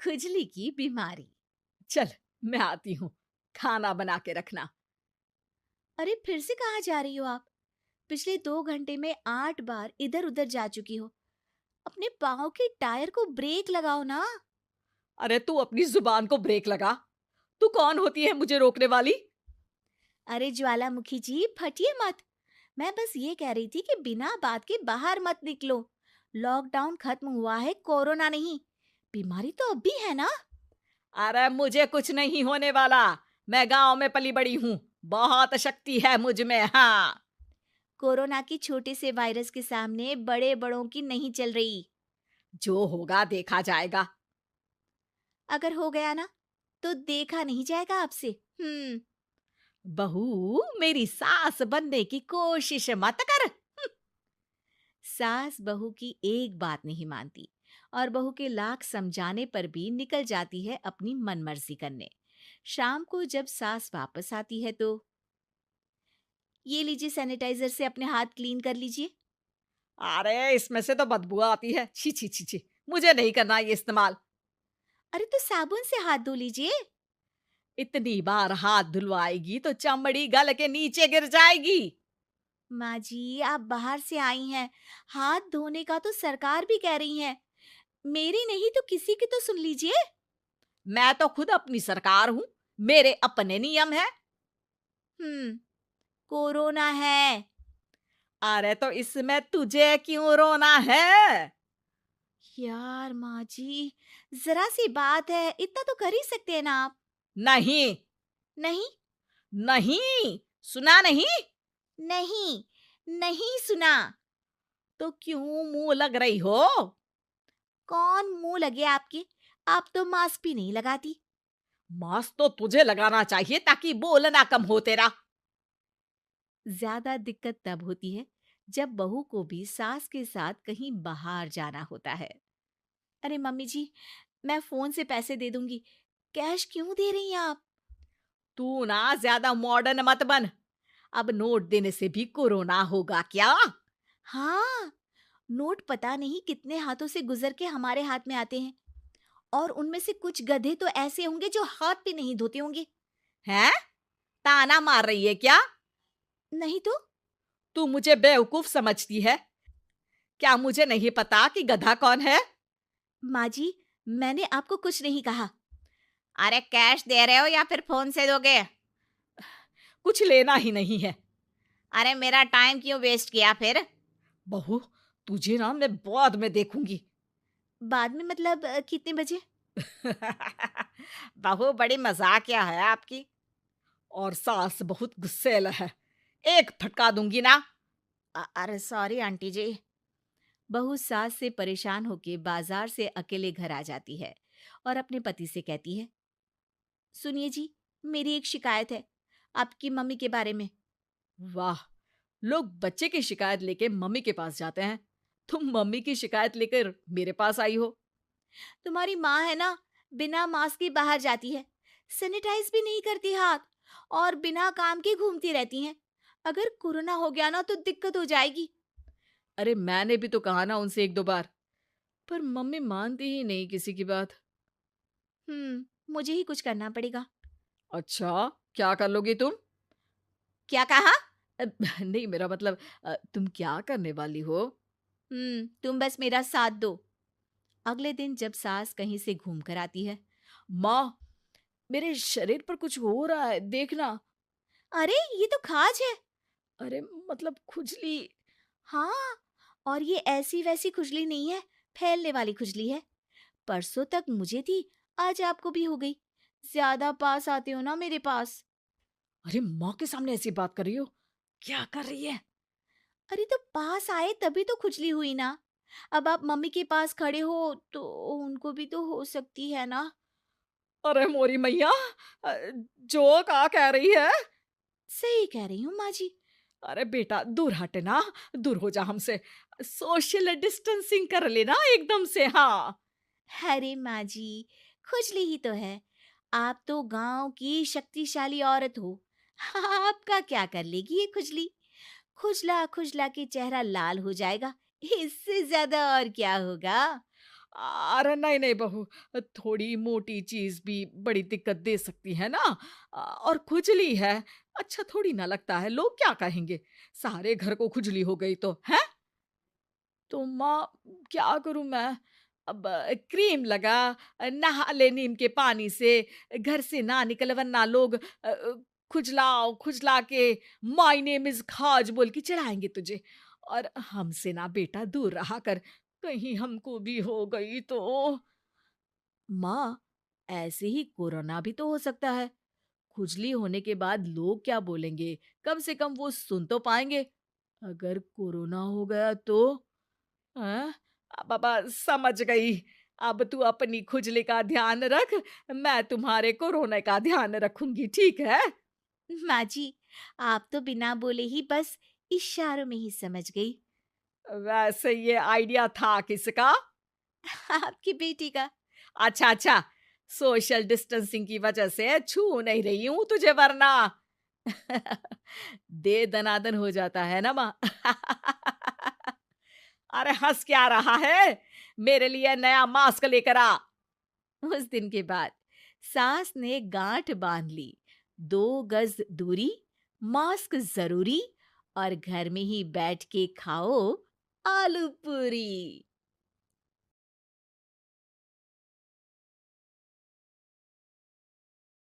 खुजली की बीमारी। चल, मैं आती हूँ, खाना बना के रखना। अरे फिर से कहाँ जा रही हो आप? पिछले 2 घंटे में 8 बार इधर उधर जा चुकी हो। अपने पाँव के टायर को ब्रेक लगाओ ना। अरे तू अपनी जुबान को ब्रेक लगा। तू कौन होती है मुझे रोकने वाली? अरे ज्वालामुखी जी, फटिए मत। मैं बस ये कह रही थी कि बिना बात के बाहर मत निकलो। लॉकडाउन खत्म हुआ है, कोरोना नहीं। बीमारी तो अब भी है ना। अरे मुझे कुछ नहीं होने वाला। मैं गांव में पली बड़ी हूँ। बहुत शक्ति है मुझ में, हाँ। कोरोना की छोटे से वायरस के सामने बड़े बड़ों की नहीं चल रही। जो होगा देखा जाएगा। अगर हो गया ना, तो देखा नहीं जाएगा आपसे। हम्म। बहू, मेरी सास बनने की कोशिश मत कर। सास बहू की एक बात नहीं मानती और बहू के लाख समझाने पर भी निकल जाती है अपनी मनमर्जी करने। शाम को जब सास वापस आती है तो, ये लीजिए सैनिटाइजर से अपने हाथ क्लीन कर लीजिए। अरे इसमें से तो बदबू आती है। छी छी छी छी। मुझे नहीं करना ये इस्तेमाल। अरे तो साबुन से हाथ धो लीजिए। इतनी बार हाथ धुलवाएगी तो चमड़ी गल के नीचे गिर जाएगी। माँ जी, आप बाहर से आई हैं, हाथ धोने का तो सरकार भी कह रही है। मेरी नहीं तो किसी की तो सुन लीजिए। मैं तो खुद अपनी सरकार हूँ। मेरे अपने नियम है। हम्म। कोरोना है। अरे तो इसमें तुझे क्यों रोना है? यार माँ जी, जरा सी बात है, इतना तो कर ही सकते हैं ना आप। नहीं। नहीं। नहीं, सुना नहीं? नहीं। नहीं सुना। तो क्यों मुंह लग रही हो? कौन मुंह लगे आपके? आप तो मास्क भी नहीं लगाती। मास्क तो तुझे लगाना चाहिए ताकि बोलना कम हो तेरा। ज्यादा दिक्कत तब होती है जब बहू को भी सास के साथ कहीं बाहर जाना होता है। अरे मम्मी जी, मैं फोन से पैसे दे दूंगी। कैश क्यों दे रही हैं आप? तू ना ज्यादा मॉडर्न मत बन। अब नोट देने से भी कोरोना होगा क्या? हाँ, नोट पता नहीं कितने हाथों से गुजर के हमारे हाथ में आते हैं, और उनमें से कुछ गधे तो ऐसे होंगे जो हाथ भी नहीं धोते होंगे। हैं? ताना मार रही है क्या? नहीं तो। तू मुझे बेवकूफ समझती है? क्या मुझे नहीं पता कि गधा कौन है? माँ जी, मैंने आपको कुछ नहीं कहा। अरे कैश दे रहे हो या फिर फोन से दोगे? कुछ लेना ही नहीं है। अरे मेरा टाइम क्यों वेस्ट किया फिर? बहू, तुझे ना मैं बाद में देखूंगी। बाद में मतलब कितने बजे? बहू बड़ी मजाकिया है आपकी। और सास बहुत गुस्सैल है। एक फटका दूंगी ना। अरे सॉरी आंटी जी। बहू सास से परेशान होके बाजार से अकेले घर आ जाती है और अपने पति से कहती है, सुनिए जी, मेरी एक शिकायत है आपकी मम्मी के बारे में। वाह, लोग बच्चे की शिकायत लेके मम्मी के पास जाते हैं। तुम मम्मी की शिकायत लेकर मेरे पास आई हो। तुम्हारी माँ है ना, बिना मास्क के बाहर जाती है, सैनिटाइज भी नहीं करती हाथ, और बिना काम के घूमती रहती हैं। अगर कोरोना हो गया ना तो दिक्कत हो जाएगी। अरे मैंने भी तो कहा ना उनसे एक दो बार, पर मम्मी मानती ही नहीं किसी की बात। मुझे ही कुछ करना पड़ेगा। अच्छा, क्या कर लोगी तुम? क्या कहा? नहीं, मेरा मतलब तुम क्या करने वाली हो? तुम बस मेरा साथ दो। अगले दिन जब सास कहीं से घूम कर आती है, माँ, मेरे शरीर पर कुछ हो रहा है, देखना। अरे ये तो खाज है। अरे मतलब खुजली। हाँ, और ये ऐसी वैसी खुजली नहीं है, फैलने वाली खुजली है। परसों तक मुझे थी, आज आपको भी हो गई। ज्यादा पास आते हो ना मेरे पास। अरे माँ के सामने ऐसी बात कर रही हो? क्या कर रही है? अरे तो पास आए तभी तो खुजली हुई ना। अब आप मम्मी के पास खड़े हो तो उनको भी तो हो सकती है ना। अरे मोरी मैया, अ, जो का कह रही है? सही कह रही हूँ माँ जी। अरे बेटा दूर हट ना, दूर हो जा हमसे। सोशल डिस्टेंसिंग कर लेना एकदम से, हाँ। अरे माँ जी, खुजली ही तो है। आप तो गांव की शक्तिशाली औरत हो। आपका क्या कर लेगी ये खुजली? खुजला खुजला के चेहरा लाल हो जाएगा। इससे ज्यादा और क्या होगा? अरे नहीं, नहीं बहू, थोड़ी मोटी चीज़ भी बड़ी दिक्कत दे सकती है ना। और खुजली है, अच्छा थोड़ी ना लगता है, लोग क्या कहेंगे? सारे घर को खुजली हो गई तो, हैं? तो माँ, क्या करूँ मैं? अब क्रीम लगा, नहा ले नीम के पानी से, घर से ना निकल वरना लोग खुजला के माय नेम इज़ खाज बोल के चिढ़ाएँगे तुझे। और हमसे ना बेटा दूर रहा कर, कहीं हमको भी हो गई तो? माँ, ऐसे ही कोरोना भी तो हो सकता है। खुजली होने के बाद लोग क्या बोलेंगे? कम से कम वो सुन तो पाएँगे। अगर कोरोना हो गया तो? हाँ, बाबा समझ गई। अब तू अपनी खुजली का ध्यान रख, मैं तुम्हारे कोरोना का ध्यान रखूंगी, ठीक है? माँ जी, आप तो बिना बोले ही बस इशारों में ही समझ गई। वैसे ये आइडिया था किसका? आपकी बेटी का। अच्छा, अच्छा, सोशल डिस्टेंसिंग की वजह से छू नहीं रही हूँ तुझे वरना। दे दनादन हो जाता है ना माँ। अरे हंस क्या रहा है? मेरे लिए नया मास्क लेकर आ। उस दिन के बाद सास ने गांठ बांध ली। 2 गज दूरी, मास्क जरूरी, और घर में ही बैठ के खाओ आलू पूरी।